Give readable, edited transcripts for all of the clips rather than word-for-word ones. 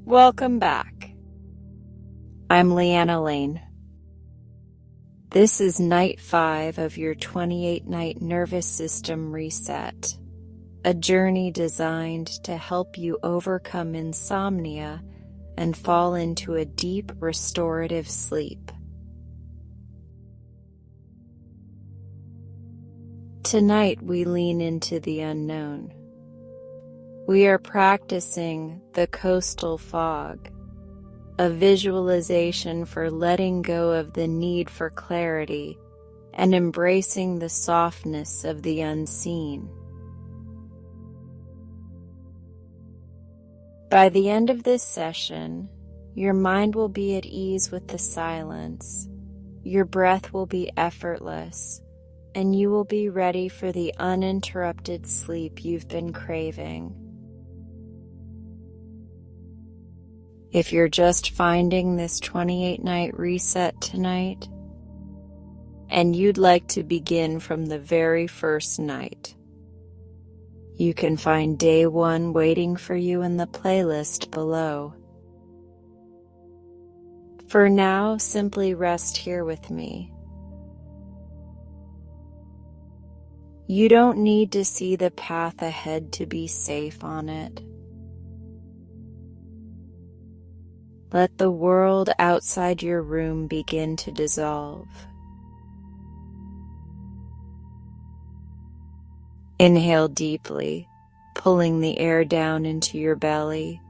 Welcome back. I'm Leanna Lane. This is night 5 of your 28-night nervous system reset, a journey designed to help you overcome insomnia and fall into a deep restorative sleep. Tonight we lean into the unknown. We are practicing the coastal fog, a visualization for letting go of the need for clarity and embracing the softness of the unseen. By the end of this session, your mind will be at ease with the silence, your breath will be effortless, and you will be ready for the uninterrupted sleep you've been craving. If you're just finding this 28-night reset tonight, and you'd like to begin from the very first night, you can find day 1 waiting for you in the playlist below. For now, simply rest here with me. You don't need to see the path ahead to be safe on it. Let the world outside your room begin to dissolve. Inhale deeply, pulling the air down into your belly.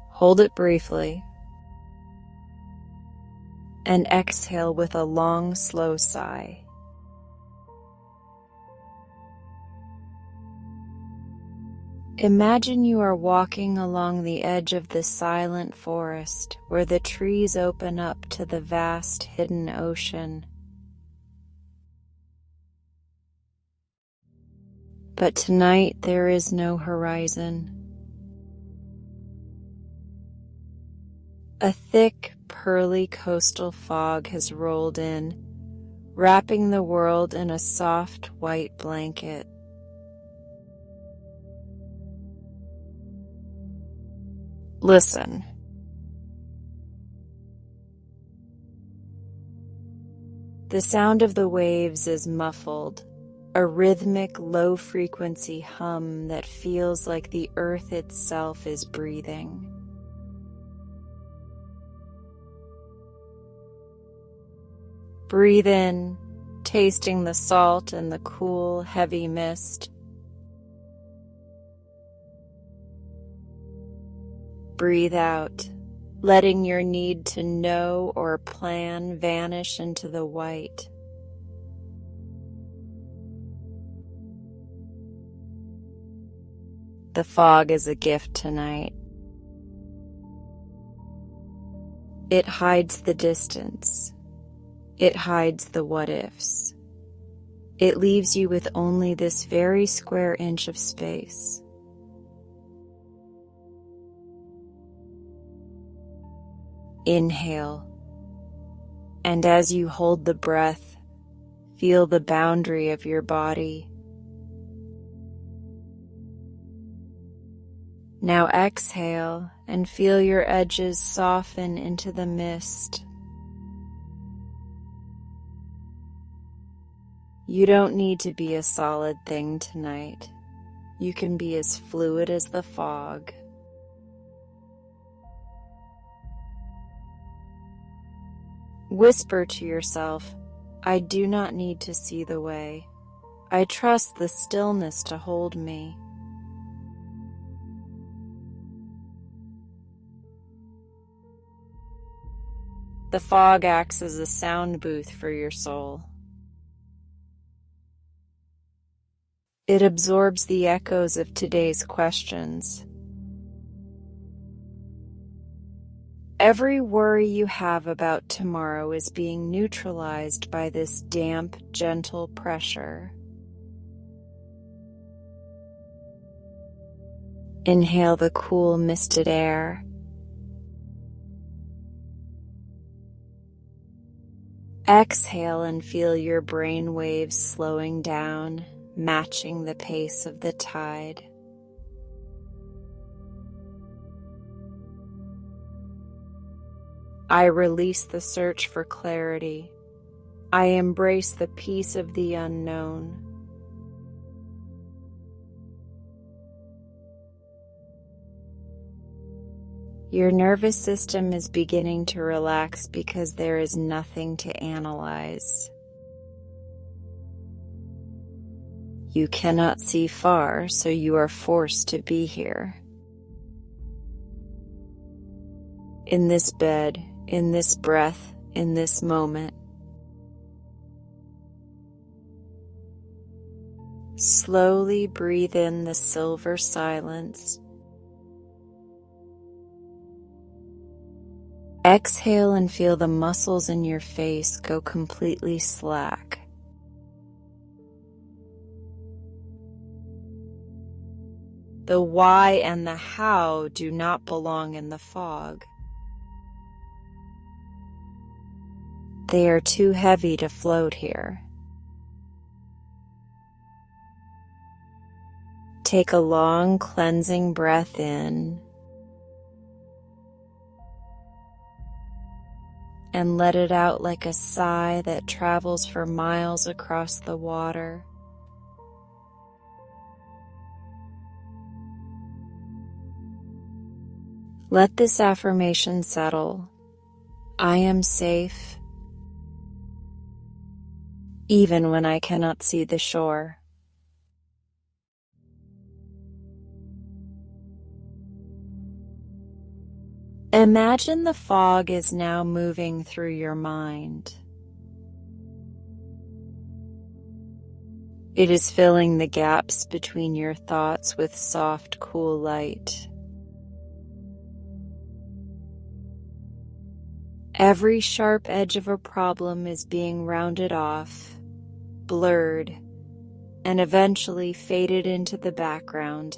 Hold it briefly. And exhale with a long, slow sigh. Imagine you are walking along the edge of the silent forest where the trees open up to the vast hidden ocean. But tonight there is no horizon. A thick, pearly coastal fog has rolled in, wrapping the world in a soft white blanket. Listen. The sound of the waves is muffled, a rhythmic low-frequency hum that feels like the earth itself is breathing. Breathe in, tasting the salt and the cool, heavy mist. Breathe out, letting your need to know or plan vanish into the white. The fog is a gift tonight. It hides the distance. It hides the what-ifs. It leaves you with only this very square inch of space. Inhale, and as you hold the breath, feel the boundary of your body. Now exhale and feel your edges soften into the mist. You don't need to be a solid thing tonight. You can be as fluid as the fog. Whisper to yourself, I do not need to see the way. I trust the stillness to hold me. The fog acts as a sound booth for your soul. It absorbs the echoes of today's questions. Every worry you have about tomorrow is being neutralized by this damp, gentle pressure. Inhale the cool, misted air. Exhale and feel your brain waves slowing down, matching the pace of the tide. I release the search for clarity. I embrace the peace of the unknown. Your nervous system is beginning to relax because there is nothing to analyze. You cannot see far, so you are forced to be here. In this bed, in this breath, in this moment. Slowly breathe in the silver silence. Exhale and feel the muscles in your face go completely slack. The why and the how do not belong in the fog. They are too heavy to float here. Take a long cleansing breath in and let it out like a sigh that travels for miles across the water. Let this affirmation settle. I am safe, even when I cannot see the shore. Imagine the fog is now moving through your mind. It is filling the gaps between your thoughts with soft, cool light. Every sharp edge of a problem is being rounded off, blurred, and eventually faded into the background.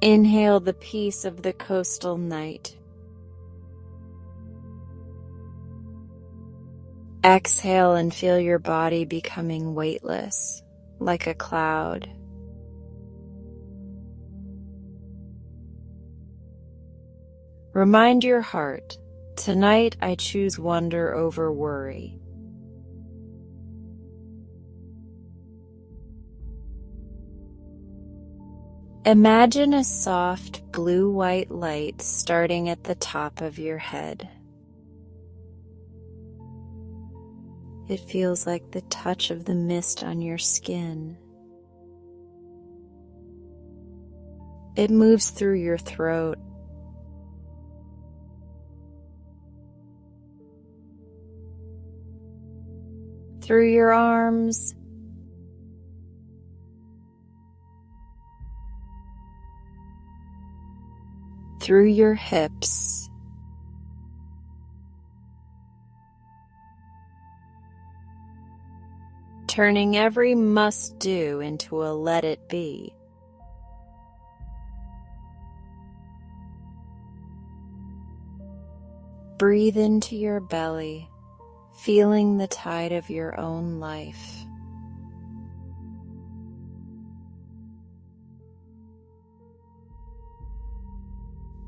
Inhale the peace of the coastal night. Exhale and feel your body becoming weightless, like a cloud. Remind your heart, tonight I choose wonder over worry. Imagine a soft blue-white light starting at the top of your head. It feels like the touch of the mist on your skin. It moves through your throat, through your arms, through your hips, turning every must-do into a let-it-be. Breathe into your belly, feeling the tide of your own life.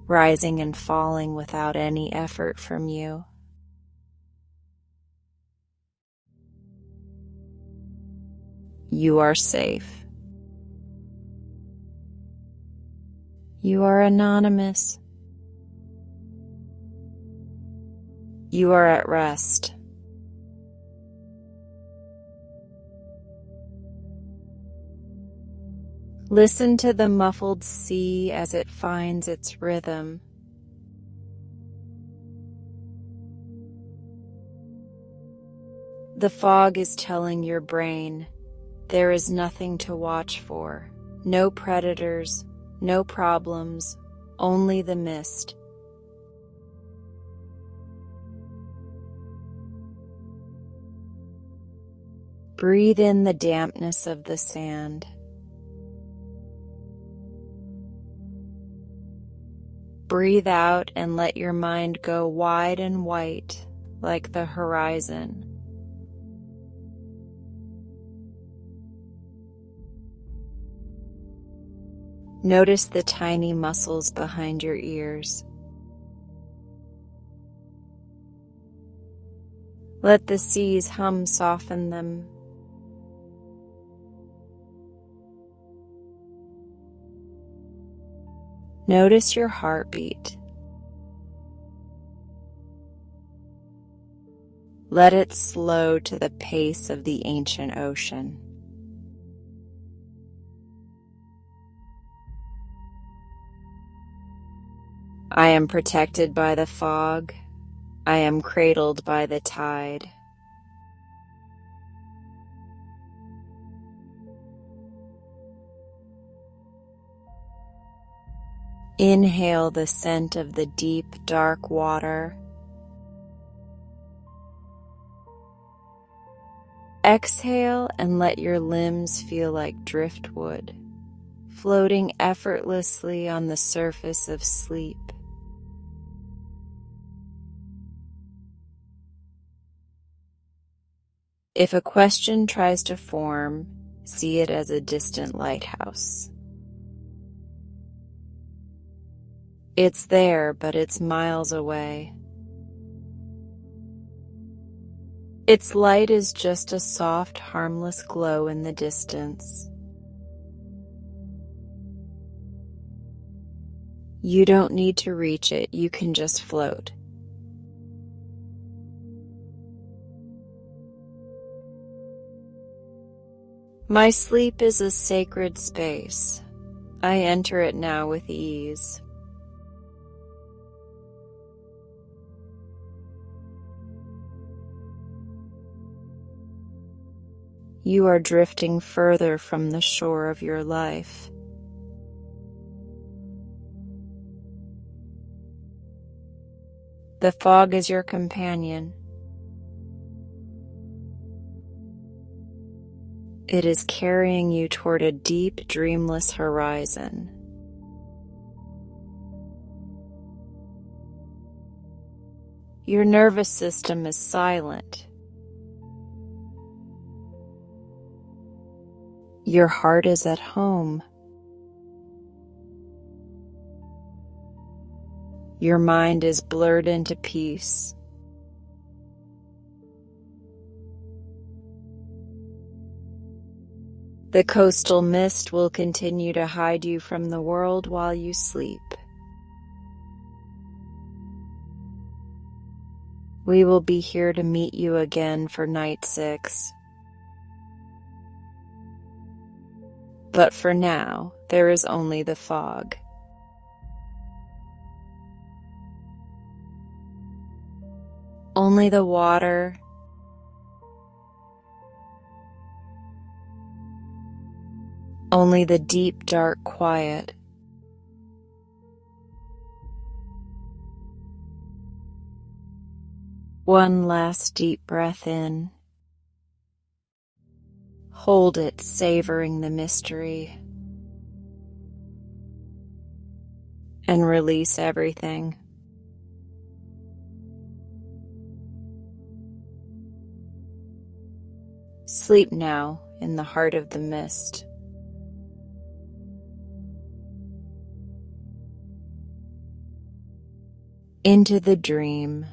Rising and falling without any effort from you. You are safe. You are anonymous. You are at rest. Listen to the muffled sea as it finds its rhythm. The fog is telling your brain, there is nothing to watch for. No predators, no problems, only the mist. Breathe in the dampness of the sand. Breathe out and let your mind go wide and white, like the horizon. Notice the tiny muscles behind your ears. Let the sea's hum soften them. Notice your heartbeat. Let it slow to the pace of the ancient ocean. I am protected by the fog. I am cradled by the tide. Inhale the scent of the deep, dark water. Exhale and let your limbs feel like driftwood, floating effortlessly on the surface of sleep. If a question tries to form, see it as a distant lighthouse. It's there, but it's miles away. Its light is just a soft, harmless glow in the distance. You don't need to reach it, you can just float. My sleep is a sacred space. I enter it now with ease. You are drifting further from the shore of your life. The fog is your companion. It is carrying you toward a deep, dreamless horizon. Your nervous system is silent. Your heart is at home. Your mind is blurred into peace. The coastal mist will continue to hide you from the world while you sleep. We will be here to meet you again for night 6. But for now, there is only the fog. Only the water, only the deep, dark quiet. One last deep breath in. Hold it, savoring the mystery. And release everything. Sleep now in the heart of the mist. Into the dream.